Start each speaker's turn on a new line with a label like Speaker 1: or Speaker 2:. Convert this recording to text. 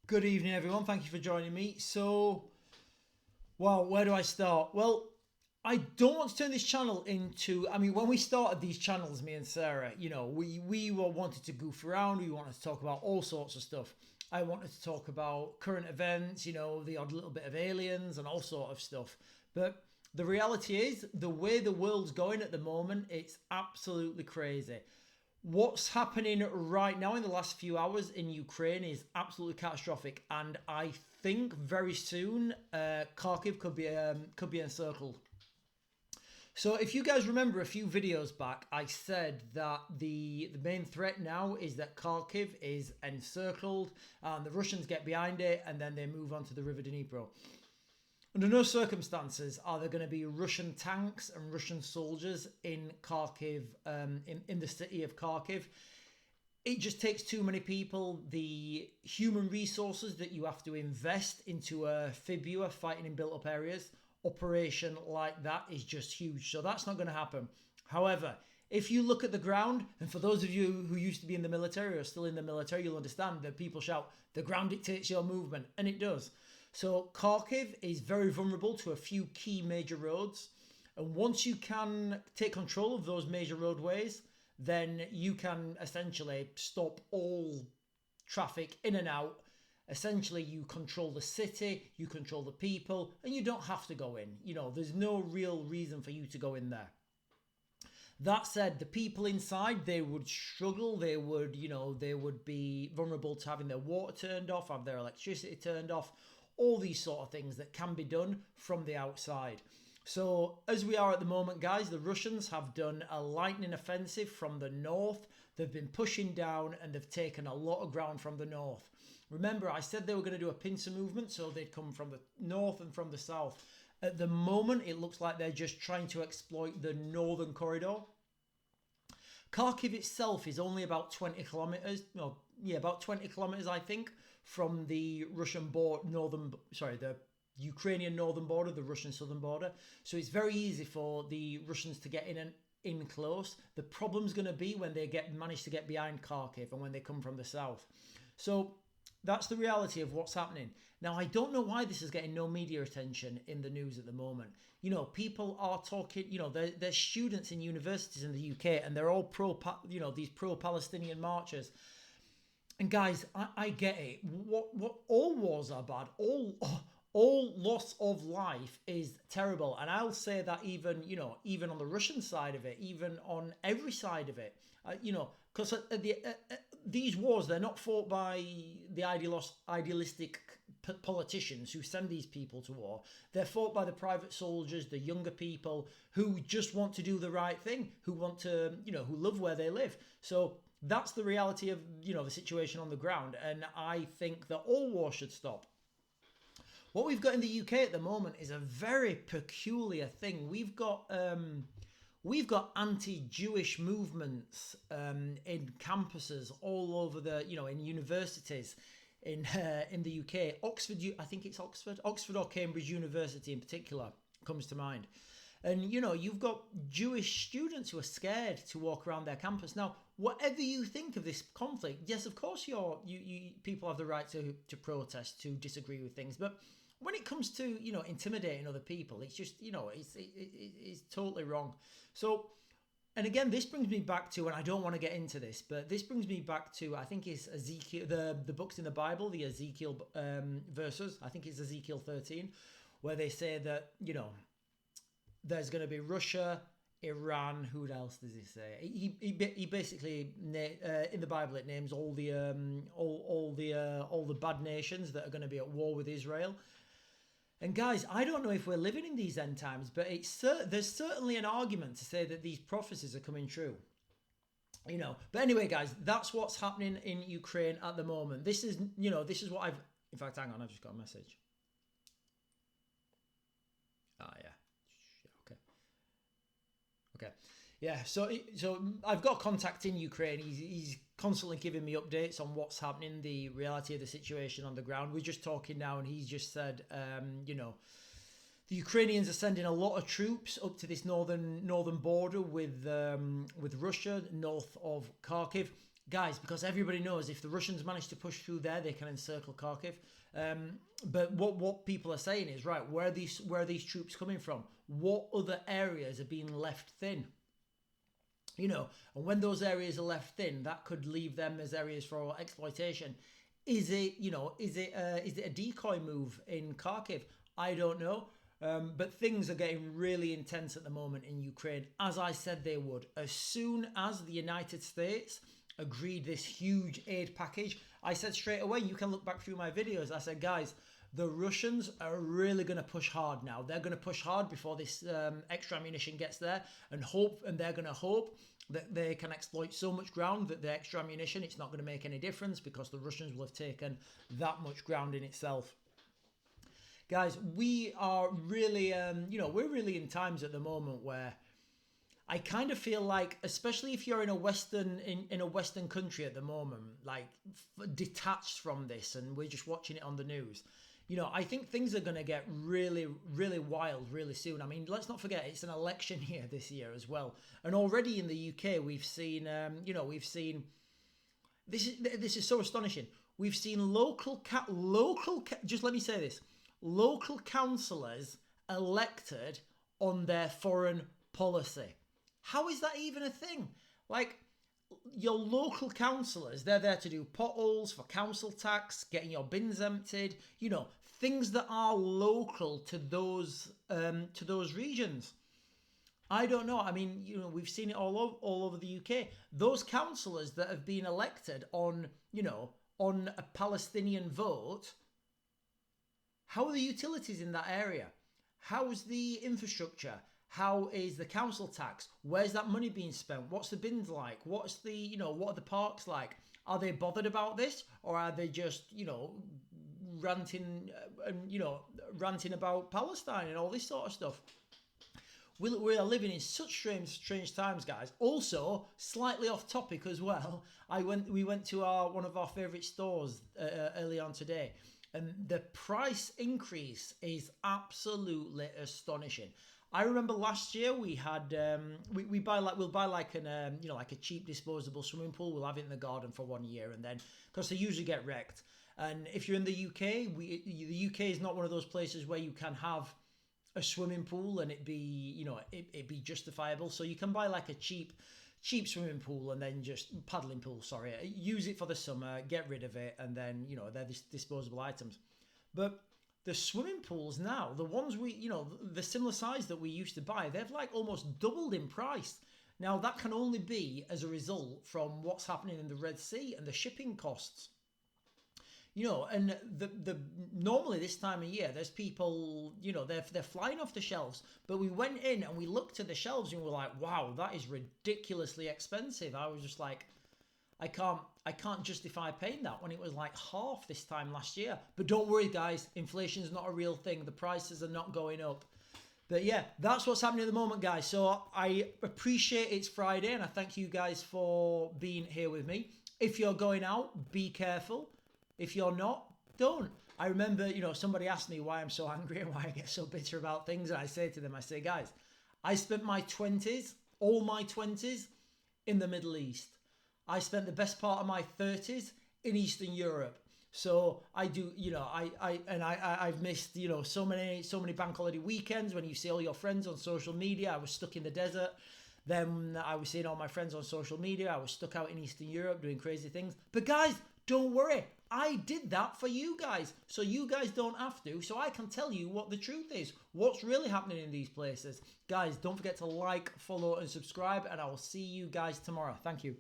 Speaker 1: Good evening, everyone. Thank you for joining me. Where do I start? Well, I don't want to turn this channel into. I mean, when we started these channels, me and Sarah, we were wanted to goof around. We wanted to talk about all sorts of stuff. I wanted to talk about current events, the odd little bit of aliens and all sort of stuff. But the reality is, the way the world's going at the moment, it's absolutely crazy. What's happening right now in the last few hours in Ukraine is absolutely catastrophic, and I think very soon Kharkiv could be encircled. So if you guys remember a few videos back, I said that the main threat now is that Kharkiv is encircled and the Russians get behind it and then they move on to the River Dnipro. Under no circumstances are there going to be Russian tanks and Russian soldiers in Kharkiv, in the city of Kharkiv. It just takes too many people. The human resources that you have to invest into a fibula fighting in built-up areas, operation like that is just huge. So that's not going to happen. However, if you look at the ground, and for those of you who used to be in the military or still in the military, you'll understand that people shout, the ground dictates your movement, and it does. So Kharkiv is very vulnerable to a few key major roads. And once you can take control of those major roadways, then you can essentially stop all traffic in and out. Essentially, you control the city, you control the people, and you don't have to go in. There's no real reason for you to go in there. That said, the people inside, they would struggle. They would be vulnerable to having their water turned off, have their electricity turned off, all these sort of things that can be done from the outside. So as we are at the moment, guys, the Russians have done a lightning offensive from the north. They've been pushing down and they've taken a lot of ground from the north. Remember, I said they were going to do a pincer movement, so they'd come from the north and from the south. At the moment, it looks like they're just trying to exploit the northern corridor. Kharkiv itself is only about 20 kilometers, about 20 kilometers, I think, from the Russian border, the Ukrainian northern border, the Russian southern border. So it's very easy for the Russians to get in close. The problem's going to be when they manage to get behind Kharkiv and when they come from the south. So that's the reality of what's happening. Now, I don't know why this is getting no media attention in the news at the moment. People are talking, there's students in universities in the UK and they're all these pro-Palestinian marchers. And guys, I get it. What all wars are bad. All loss of life is terrible. And I'll say that even on the Russian side of it, even on every side of it, because these wars, they're not fought by the idealistic politicians who send these people to war. They're fought by the private soldiers, the younger people who just want to do the right thing, who want to, who love where they live. So that's the reality of, the situation on the ground. And I think that all war should stop. What we've got in the UK at the moment is a very peculiar thing. We've got anti-Jewish movements in campuses all over in universities in the UK. I think it's Oxford or Cambridge University in particular comes to mind. And, you've got Jewish students who are scared to walk around their campus. Now, whatever you think of this conflict, yes, of course, you people have the right to protest, to disagree with things. But when it comes to, intimidating other people, it's just, it's totally wrong. So, and again, this brings me back to, and I don't want to get into this, but this brings me back to, I think it's Ezekiel, the books in the Bible, the Ezekiel verses. I think it's Ezekiel 13, where they say that, there's going to be Russia, Iran. Who else does he say? He basically in the Bible it names all the bad nations that are going to be at war with Israel. And guys, I don't know if we're living in these end times, but there's certainly an argument to say that these prophecies are coming true. But anyway, guys, that's what's happening in Ukraine at the moment. This is what I've. In fact, hang on, I've just got a message. Yeah. Okay. Yeah, so I've got contact in Ukraine. He's constantly giving me updates on what's happening, the reality of the situation on the ground. We're just talking now, and he's just said, the Ukrainians are sending a lot of troops up to this northern border with Russia, north of Kharkiv. guys, because everybody knows if the Russians manage to push through there, they can encircle Kharkiv. But what people are saying is, right, where are these troops coming from? What other areas are being left thin? You know, and when those areas are left thin, that could leave them as areas for exploitation. Is it a decoy move in Kharkiv? I don't know. But things are getting really intense at the moment in Ukraine, as I said they would. As soon as the United States agreed this huge aid package, I said straight away, you can look back through my videos, I said, guys, the Russians are really going to push hard now. They're going to push hard before this extra ammunition gets there, and they're going to hope that they can exploit so much ground that the extra ammunition, it's not going to make any difference because the Russians will have taken that much ground in itself. Guys, we are really, we're really in times at the moment where I kind of feel like, especially if you're in a Western country at the moment, like detached from this, and we're just watching it on the news. You know, I think things are going to get really, really wild really soon. I mean, let's not forget it's an election year this year as well, and already in the UK we've seen, this is so astonishing. We've seen just let me say this. Local councillors elected on their foreign policy. How is that even a thing? Like, your local councillors, they're there to do potholes for council tax, getting your bins emptied, you know, things that are local to those regions. I don't know. I mean, you know, we've seen it all over the UK. Those councillors that have been elected on a Palestinian vote. How are the utilities in that area? How's the infrastructure? How is the council tax? Where's that money being spent? What's the bins like? What are the parks like? Are they bothered about this? Or are they just, ranting about Palestine and all this sort of stuff? We are living in such strange times, guys. Also, slightly off topic as well, we went to one of our favourite stores early on today. And the price increase is absolutely astonishing. I remember last year we had we'll buy a cheap disposable swimming pool. We'll have it in the garden for 1 year, and then because they usually get wrecked. And if you're in the UK, the UK is not one of those places where you can have a swimming pool and it be justifiable. So you can buy like a cheap swimming pool and then just paddling pool, use it for the summer, get rid of it, and then, they're disposable items. But the swimming pools now, the ones the similar size that we used to buy, they've like almost doubled in price. Now that can only be as a result from what's happening in the Red Sea and the shipping costs. And the normally this time of year, there's people, they're flying off the shelves. But we went in and we looked at the shelves and we were like, wow, that is ridiculously expensive. I was just like, I can't justify paying that when it was like half this time last year. But don't worry, guys, inflation is not a real thing. The prices are not going up. But yeah, that's what's happening at the moment, guys. So I appreciate it's Friday, and I thank you guys for being here with me. If you're going out, be careful. If you're not, don't. I remember, somebody asked me why I'm so angry and why I get so bitter about things. And I say to them, guys, I spent all my 20s in the Middle East. I spent the best part of my 30s in Eastern Europe. So I do, I've missed, so many bank holiday weekends when you see all your friends on social media. I was stuck in the desert. Then I was seeing all my friends on social media. I was stuck out in Eastern Europe doing crazy things. But guys, don't worry. I did that for you guys, so you guys don't have to, so I can tell you what the truth is, what's really happening in these places. Guys, don't forget to like, follow, and subscribe, and I will see you guys tomorrow. Thank you.